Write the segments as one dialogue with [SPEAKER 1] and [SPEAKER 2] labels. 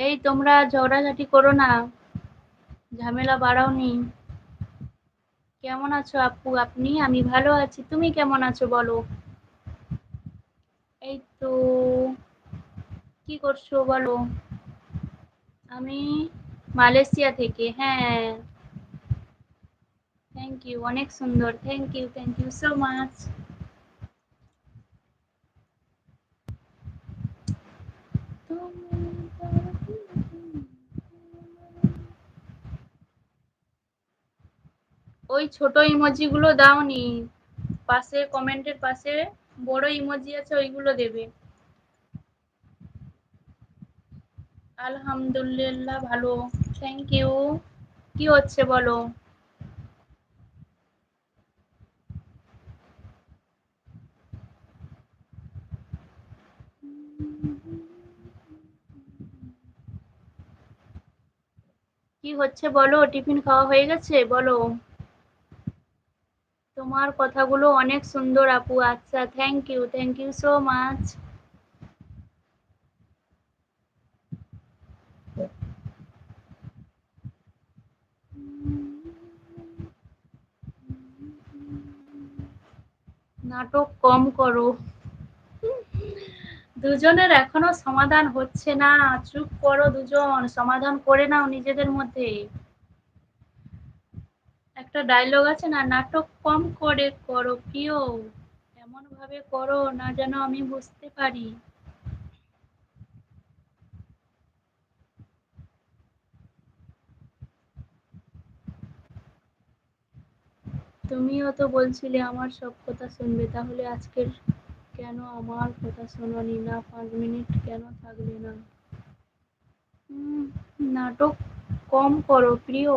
[SPEAKER 1] এই তোমরা ঝগড়াঝাটি করো না, ঝামেলা বাড়াওনি। কেমন আছো আপু আপনি? আমি ভালো আছি, তুমি কেমন আছো বলো? এই তো, কি করছো বলো? আমি মালয়েশিয়া থেকে, হ্যাঁ। থ্যাংক ইউ, অনেক সুন্দর, থ্যাংক ইউ সো মাচ। ওই ছোট ইমোজি গুলো দাওনি, পাশে কমেন্টের পাশে বড় ইমোজি আছে ওইগুলো দেবে। আলহামদুলিল্লাহ ভালো, থ্যাংক ইউ। কি হচ্ছে বলো? কি হচ্ছে বলো? টিফিন খাওয়া হয়ে গেছে বলো? তোমার কথাগুলো অনেক সুন্দর আপু। আচ্ছা, থ্যাংক ইউ সো মাচ। নাটক কম করো। দুজনের এখনো সমাধান হচ্ছে না, চুপ করো দুজন, সমাধান করে নাও নিজেদের মধ্যে। একটা ডায়লগ আছে না, নাটক কম করে করো প্রিয়, এমন ভাবে করো না যেন আমি বুঝতে পারি। তুমিও তো বলছিলে আমার সব কথা শুনবে, তাহলে আজকের কেন আমার কথা শোনোনি না? 5 মিনিট কেন থাকলে না? উম, নাটক কম করো প্রিয়,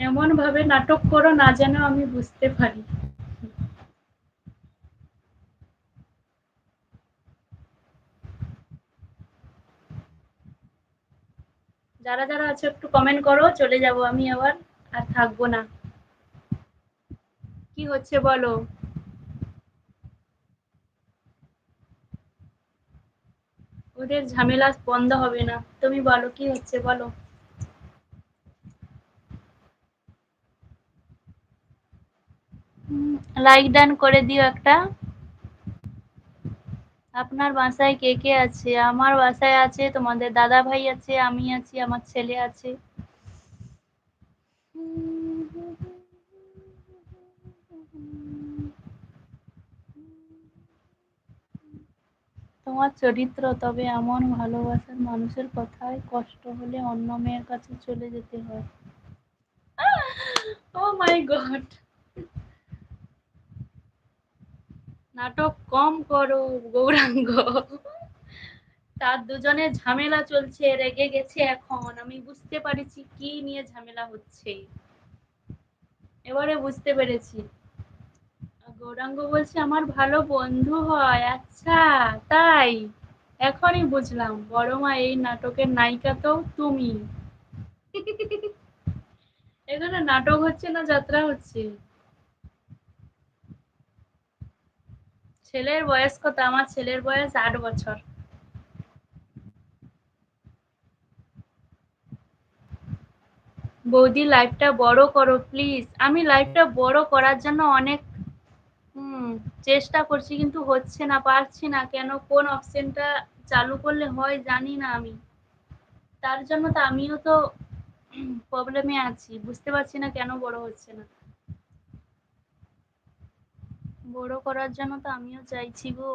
[SPEAKER 1] এমন ভাবে নাটক করো না যেন আমি বুঝতে পারি। যারা যারা আছে একটু কমেন্ট করো, চলে যাব আমি আবার, আর থাকবো না। কি হচ্ছে বলো? ওদের ঝামেলা বন্ধ হবে না, তুমি বলো কি হচ্ছে বলো? লাইক ডান করে দিও একটা। আপনার বাসায় কে কে আছে? আমার বাসায় আছে তোমাদের দাদা ভাই আছে, আমি আছি, আমার ছেলে আছে। তোমার চরিত্র তবে এমন, ভালোবাসার মানুষের কথায় কষ্ট হলে অন্য মেয়ের কাছে চলে যেতে হয়। ও মাই গড। নাটক কম করো গৌরাঙ্গ। তার দুজনের ঝামেলা চলছে, রেগে গেছে এখন, আমি বুঝতে পারছি কি নিয়ে ঝামেলা হচ্ছে, এবারে বুঝতে পেরেছি। গৌরাঙ্গ বলছে আমার ভালো বন্ধু হয়, আচ্ছা তাই, এখনই বুঝলাম, বড় মা এই নাটকের নায়িকা তো তুমি। এখানে নাটক হচ্ছে না যাত্রা হচ্ছে? ছেলের বয়স কত? আমার ছেলের বয়স 8 বছর। বৌদি লাইফটা বড় করো প্লিজ। আমি লাইফটা বড় করার জন্য অনেক হুম চেষ্টা করছি, কিন্তু হচ্ছে না, পারছি না কেন, কোন অপশনটা চালু করলে হয় জানি না আমি। তার জন্য তো আমিও তো প্রবলেমে আছি, বুঝতে পারছি না কেন বড় হচ্ছে না। বড় করার জন্য তো আমিও চাইছি গো।